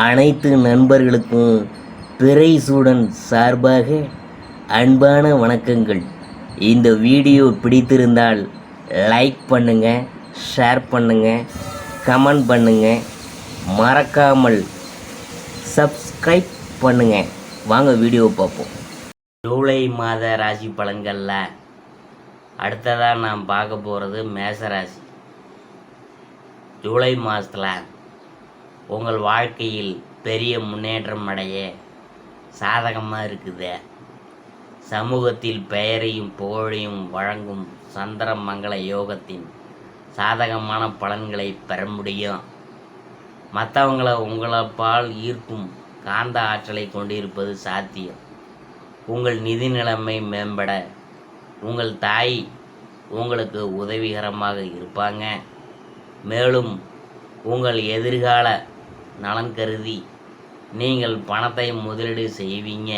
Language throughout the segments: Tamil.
அனைத்து நண்பர்களுக்கும் பிறைசூடன் சார்பாக அன்பான வணக்கங்கள். இந்த வீடியோ பிடித்திருந்தால் லைக் பண்ணுங்கள், ஷேர் பண்ணுங்கள், கமெண்ட் பண்ணுங்கள், மறக்காமல் சப்ஸ்கிரைப் பண்ணுங்கள். வாங்க வீடியோ பார்ப்போம். ஜூலை மாத ராசி பலன்களில் அடுத்ததாக நாம் பார்க்க போகிறது மேசராசி. ஜூலை மாதத்தில் உங்கள் வாழ்க்கையில் பெரிய முன்னேற்றம் அடைய சாதகமாக இருக்குது. சமூகத்தில் பெயரையும் புகழையும் வழங்கும் சந்திர மங்கள யோகத்தின் சாதகமான பலன்களை பெற முடியும். மற்றவங்களை உங்களால் ஈர்க்கும் காந்த ஆற்றலை கொண்டிருப்பது சாத்தியம். உங்கள் நிதி நிலைமை மேம்பட உங்கள் தாய் உங்களுக்கு உதவிகரமாக இருப்பாங்க. மேலும் உங்கள் எதிர்கால நலன் கருதி நீங்கள் பணத்தை முதலீடு செய்வீங்க.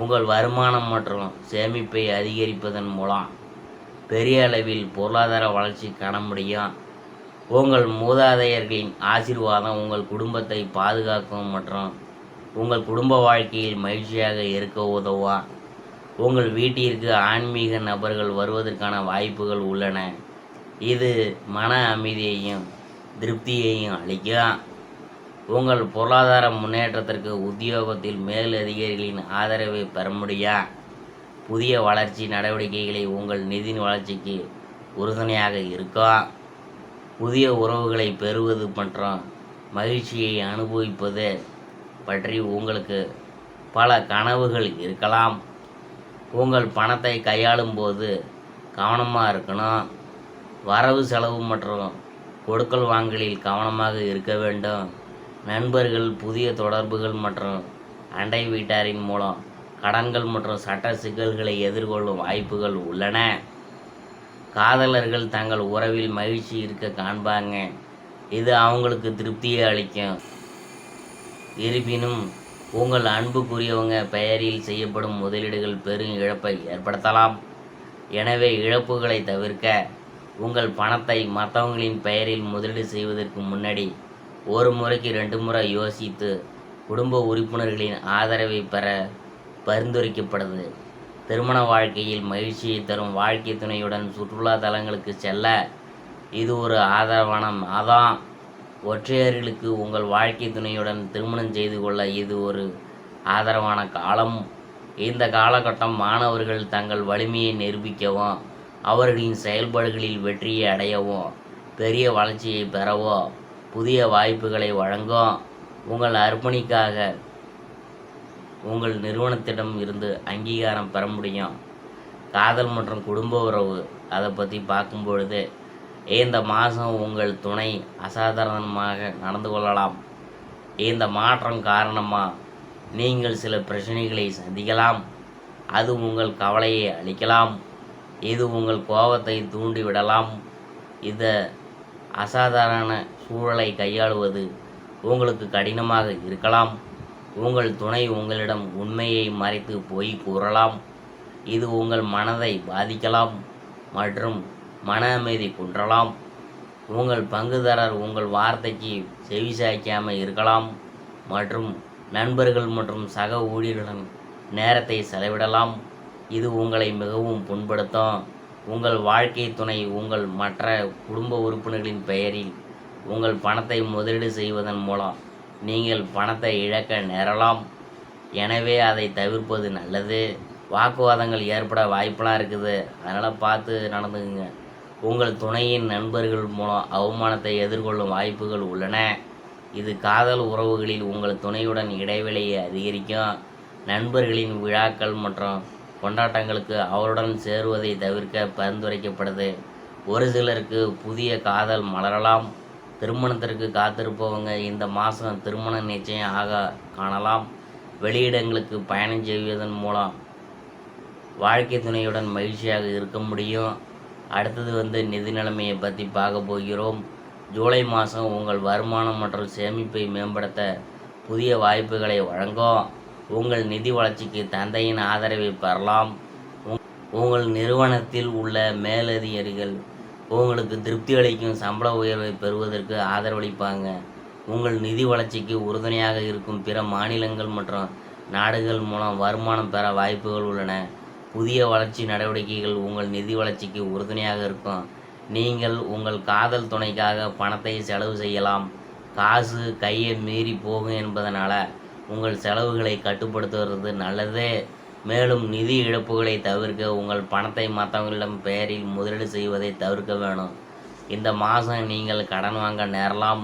உங்கள் வருமானம் மற்றும் சேமிப்பை அதிகரிப்பதன் மூலம் பெரிய அளவில் பொருளாதார வளர்ச்சி காண முடியும். உங்கள் மூதாதையர்களின் ஆசீர்வாதம் உங்கள் குடும்பத்தை பாதுகாக்கும் மற்றும் உங்கள் குடும்ப வாழ்க்கையில் மகிழ்ச்சியாக இருக்க உதவும். உங்கள் வீட்டிற்கு ஆன்மீக நபர்கள் வருவதற்கான வாய்ப்புகள் உள்ளன. இது மன அமைதியையும் திருப்தியையும் அளிக்கும். உங்கள் பொருளாதார முன்னேற்றத்திற்கு உத்தியோகத்தில் மேலதிகாரிகளின் ஆதரவை பெற முடியும். புதிய வளர்ச்சி நடவடிக்கைகளை உங்கள் நிதி வளர்ச்சிக்கு உறுதுணையாக இருக்கும். புதிய உறவுகளை பெறுவது மற்றும் மகிழ்ச்சியை அனுபவிப்பது பற்றி உங்களுக்கு பல கனவுகள் இருக்கலாம். உங்கள் பணத்தை கையாளும் போது கவனமாக இருக்கணும். வரவு செலவு மற்றும் கொடுக்கல் வாங்கலில் கவனமாக இருக்க வேண்டும். நண்பர்கள், புதிய தொடர்புகள் மற்றும் அண்டை வீட்டாரின் மூலம் கடன்கள் மற்றும் சட்ட சிக்கல்களை எதிர்கொள்ளும் வாய்ப்புகள் உள்ளன. காதலர்கள் தங்கள் உறவில் மகிழ்ச்சி இருக்க காண்பாங்க. இது அவங்களுக்கு திருப்தியை அளிக்கும். இருப்பினும் உங்கள் அன்புக்குரியவங்க பெயரில் செய்யப்படும் முதலீடுகள் பெரும் இழப்பை ஏற்படுத்தலாம். எனவே இழப்புகளை தவிர்க்க உங்கள் பணத்தை மற்றவங்களின் பெயரில் முதலீடு செய்வதற்கு முன்னாடி ஒரு முறைக்கு 2 முறை யோசித்து குடும்ப உறுப்பினர்களின் ஆதரவை பெற பரிந்துரைக்கப்படுது. திருமண வாழ்க்கையில் மகிழ்ச்சியை தரும் வாழ்க்கை துணையுடன் சுற்றுலா தலங்களுக்கு செல்ல இது ஒரு ஆதரவான மாதம். ஒற்றையர்களுக்கு உங்கள் வாழ்க்கை துணையுடன் திருமணம் செய்து கொள்ள இது ஒரு ஆதரவான காலம். இந்த காலகட்டம் மாணவர்கள் தங்கள் வலிமையை நிரூபிக்கவும் அவர்களின் செயல்பாடுகளில் வெற்றியை அடையவும் பெரிய வளர்ச்சியை பெறவோ புதிய வாய்ப்புகளை வழங்கும். உங்கள் அர்ப்பணிக்காக உங்கள் நிறுவனத்திடம் இருந்து அங்கீகாரம் பெற முடியும். காதல் மற்றும் குடும்ப உறவு அதை பற்றி பார்க்கும் பொழுது இந்த மாதம் உங்கள் துணை அசாதாரணமாக நடந்து கொள்ளலாம். இந்த மாற்றம் காரணமாக நீங்கள் சில பிரச்சனைகளை சந்திக்கலாம். அது உங்கள் கவலையை அளிக்கலாம். இது உங்கள் கோபத்தை தூண்டிவிடலாம். இந்த அசாதாரண சூழலை கையாளுவது உங்களுக்கு கடினமாக இருக்கலாம். உங்கள் துணை உங்களிடம் உண்மையை மறைத்து பொய் கூறலாம். இது உங்கள் மனதை பாதிக்கலாம் மற்றும் மன அமைதி குன்றலாம். உங்கள் பங்குதாரர் உங்கள் வார்த்தைக்கு செவிசாய்க்காமல் இருக்கலாம் மற்றும் நண்பர்கள் மற்றும் சக ஊழியர்களுடன் நேரத்தை செலவிடலாம். இது உங்களை மிகவும் புண்படுத்தும். உங்கள் வாழ்க்கை துணை உங்கள் மற்ற குடும்ப உறுப்பினர்களின் பெயரில் உங்கள் பணத்தை முதலீடு செய்வதன் மூலம் நீங்கள் பணத்தை இழக்க நேரலாம். எனவே அதை தவிர்ப்பது நல்லது. வாக்குவாதங்கள் ஏற்பட வாய்ப்பெல்லாம் இருக்குது. அதனால் பார்த்து நடந்துக்குங்க. உங்கள் துணையின் நண்பர்கள் மூலம் அவமானத்தை எதிர்கொள்ளும் வாய்ப்புகள் உள்ளன. இது காதல் உறவுகளில் உங்கள் துணையுடன் இடைவெளியை அதிகரிக்கும். நண்பர்களின் விழாக்கள் மற்றும் கொண்டாட்டங்களுக்கு அவருடன் சேருவதை தவிர்க்க பரிந்துரைக்கப்படுது. ஒரு சிலருக்கு புதிய காதல் மலரலாம். திருமணத்திற்கு காத்திருப்பவங்க இந்த மாதம் திருமணம் நிச்சயம் ஆக காணலாம். வெளியிடங்களுக்கு பயணம் செய்வதன் மூலம் வாழ்க்கை துணையுடன் மகிழ்ச்சியாக இருக்க முடியும். அடுத்தது நிதி நிலைமையை பற்றி பார்க்க போகிறோம். ஜூலை மாதம் உங்கள் வருமானம் மற்றும் சேமிப்பை மேம்படுத்த புதிய வாய்ப்புகளை வழங்கும். உங்கள் நிதி வளர்ச்சிக்கு தந்தையின் ஆதரவை பெறலாம். உங்கள் நிறுவனத்தில் உள்ள மேலதிகாரிகள் உங்களுக்கு திருப்தி அளிக்கும் சம்பள உயர்வை பெறுவதற்கு ஆதரவளிப்பாங்க. உங்கள் நிதி வளர்ச்சிக்கு உறுதுணையாக இருக்கும் பிற மாநிலங்கள் மற்றும் நாடுகள் மூலம் வருமானம் பெற வாய்ப்புகள் உள்ளன. புதிய வளர்ச்சி நடவடிக்கைகள் உங்கள் நிதி வளர்ச்சிக்கு உறுதுணையாக இருக்கும். நீங்கள் உங்கள் காதல் துணைக்காக பணத்தை செலவு செய்யலாம். காசு கையை மீறி போகும் என்பதனால் உங்கள் செலவுகளை கட்டுப்படுத்துவது நல்லது. மேலும் நிதி இழப்புகளை தவிர்க்க உங்கள் பணத்தை மற்றவர்களிடம் பெயரில் முதலீடு செய்வதை தவிர்க்க வேணும். இந்த மாதம் நீங்கள் கடன் வாங்க நேரலாம்.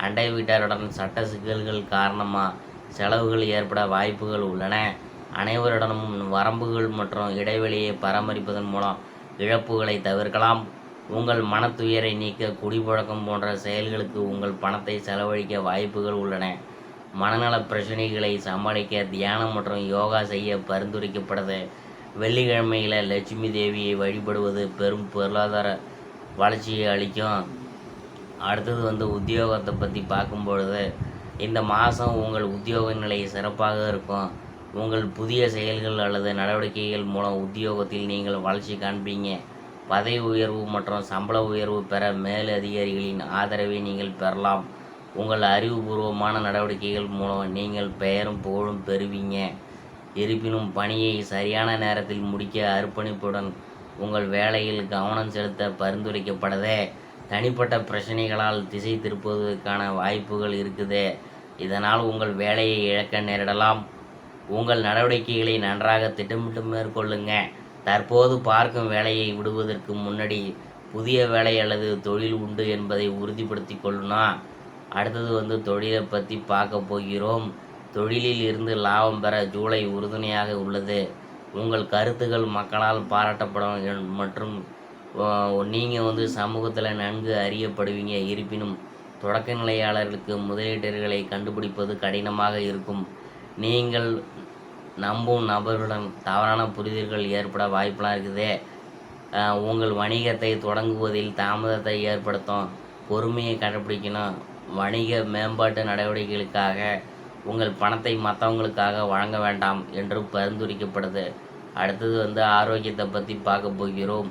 அண்டை வீட்டாருடன் சட்ட சிக்கல்கள் காரணமாக செலவுகள் ஏற்பட வாய்ப்புகள் உள்ளன. அனைவருடனும் வரம்புகள் மற்றும் இடைவெளியை பராமரிப்பதன் மூலம் இழப்புகளை தவிர்க்கலாம். உங்கள் மனத்துயரை நீக்க குடிப்பழக்கம் போன்ற செயல்களுக்கு உங்கள் பணத்தை செலவழிக்க வாய்ப்புகள் உள்ளன. மனநல பிரச்சனைகளை சமாளிக்க தியானம் மற்றும் யோகா செய்ய பரிந்துரைக்கப்படுது. வெள்ளிக்கிழமையில் லட்சுமி தேவியை வழிபடுவது பெரும் பொருளாதார வளர்ச்சியை அளிக்கும். அடுத்தது உத்தியோகத்தை பற்றி பார்க்கும்பொழுது, இந்த மாதம் உங்கள் உத்தியோக நிலை சிறப்பாக இருக்கும். உங்கள் புதிய செயல்கள் அல்லது நடவடிக்கைகள் மூலம் உத்தியோகத்தில் நீங்கள் வளர்ச்சி காண்பீங்க. பதவி உயர்வு மற்றும் சம்பள உயர்வு பெற மேல் அதிகாரிகளின் ஆதரவை நீங்கள் பெறலாம். உங்கள் அறிவுபூர்வமான நடவடிக்கைகள் மூலம் நீங்கள் பெயரும் புகழும் பெறுவீங்க. இருப்பினும் பணியை சரியான நேரத்தில் முடிக்க அர்ப்பணிப்புடன் உங்கள் வேலையில் கவனம் செலுத்த பரிந்துரைக்கப்படுது. தனிப்பட்ட பிரச்சனைகளால் திசை திருப்புவதற்கான வாய்ப்புகள் இருக்குது. இதனால் உங்கள் வேலையை இழக்க நேரிடலாம். உங்கள் நடவடிக்கைகளை நன்றாக திட்டமிட்டு மேற்கொள்ளுங்க. தற்போது பார்க்கும் வேலையை விடுவதற்கு முன்னாடி புதிய வேலை அல்லது தொழில் உண்டு என்பதை உறுதிப்படுத்தி கொள்ளணும். அடுத்தது தொழிலை பற்றி பார்க்க போகிறோம். தொழிலில் இருந்து லாபம் பெற ஜூலை உறுதுணையாக உள்ளது. உங்கள் கருத்துக்கள் மக்களால் பாராட்டப்படும் மற்றும் நீங்கள் சமூகத்தில் நன்கு அறியப்படுவீங்க. இருப்பினும் தொடக்க நிலையாளர்களுக்கு முதலீட்டாளர்களை கண்டுபிடிப்பது கடினமாக இருக்கும். நீங்கள் நம்பும் நபர்களுடன் தவறான புரிதல்கள் ஏற்பட வாய்ப்பெலாம் இருக்குது. உங்கள் வணிகத்தை தொடங்குவதில் தாமதத்தை ஏற்படுத்தும். பொறுமையை கடைப்பிடிக்கணும். வணிக மேம்பாட்டு நடவடிக்கைகளுக்காக உங்கள் பணத்தை மற்றவங்களுக்காக வழங்க வேண்டாம் என்று பரிந்துரைக்கப்படுது. அடுத்தது ஆரோக்கியத்தை பற்றி பார்க்க போகிறோம்.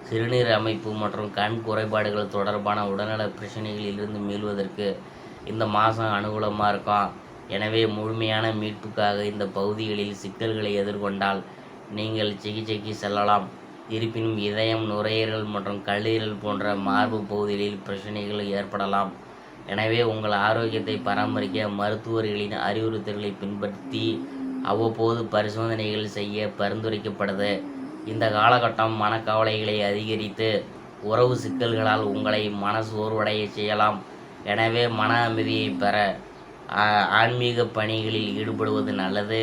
சிறுநீர் அமைப்பு மற்றும் கண் குறைபாடுகள் தொடர்பான உடல்நல பிரச்சனைகளில் இருந்து மீள்வதற்கு இந்த மாதம் அனுகூலமாக இருக்கும். எனவே முழுமையான மீட்புக்காக இந்த பகுதிகளில் சிக்கல்களை எதிர்கொண்டால் நீங்கள் சிகிச்சைக்கு செல்லலாம். இருப்பினும் இதயம், நுரையீரல் மற்றும் கல்லீரல் போன்ற மார்பு பகுதிகளில் பிரச்சனைகள் ஏற்படலாம். எனவே உங்கள் ஆரோக்கியத்தை பராமரிக்க மருத்துவர்களின் அறிவுறுத்தல்களை பின்பற்றி அவ்வப்போது பரிசோதனைகள் செய்ய பரிந்துரைக்கப்படுது. இந்த காலகட்டம் மனக்கவலைகளை அதிகரித்து உறவு சிக்கல்களால் உங்களை மனசோர்வடைய செய்யலாம். எனவே மன அமைதியை பெற ஆன்மீக பணிகளில் ஈடுபடுவது நல்லது.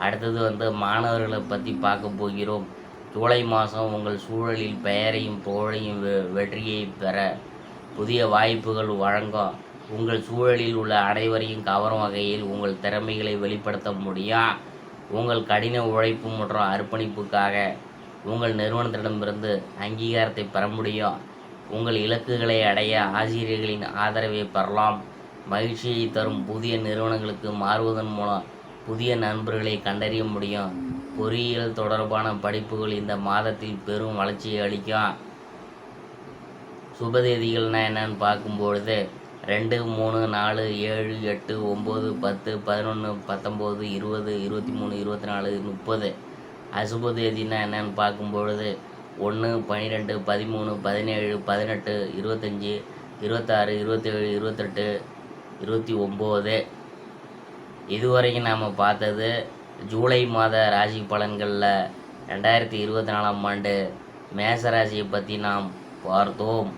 அடுத்தது மாணவர்களை பற்றி பார்க்க போகிறோம். ஜூலை மாதம் உங்கள் சூழலில் பெயரையும் புகழையும் வெற்றியை பெற புதிய வாய்ப்புகள் வழங்கும். உங்கள் சூழலில் உள்ள அனைவரையும் கவரும் வகையில் உங்கள் திறமைகளை வெளிப்படுத்த முடியும். உங்கள் கடின உழைப்பு மற்றும் அர்ப்பணிப்புக்காக உங்கள் நிறுவனத்திடமிருந்து அங்கீகாரத்தை பெற முடியும். உங்கள் இலக்குகளை அடைய ஆசிரியர்களின் ஆதரவை பெறலாம். மகிழ்ச்சியை தரும் புதிய நிறுவனங்களுக்கு மாறுவதன் மூலம் புதிய நண்பர்களை கண்டறிய முடியும். பொறியியல் தொடர்பான படிப்புகள் இந்த மாதத்தில் பெரும் வளர்ச்சியை அளிக்கும். சுபதேதிகள்னா என்னன்னு பார்க்கும்பொழுது 2, 3, 4, 7, 8, 9, 10, 11, 19, 20, 23, 24, 30. அசுப தேதினா என்னன்னு பார்க்கும்பொழுது 1, 12, 13, 17, 18, 25, 26, 27, 28, 29. இதுவரைக்கும் நாம் பார்த்தது ஜூலை மாத ராசி பலன்களில் 2024ஆம் ஆண்டு மேச ராசியை பற்றி நாம் பார்த்தோம்.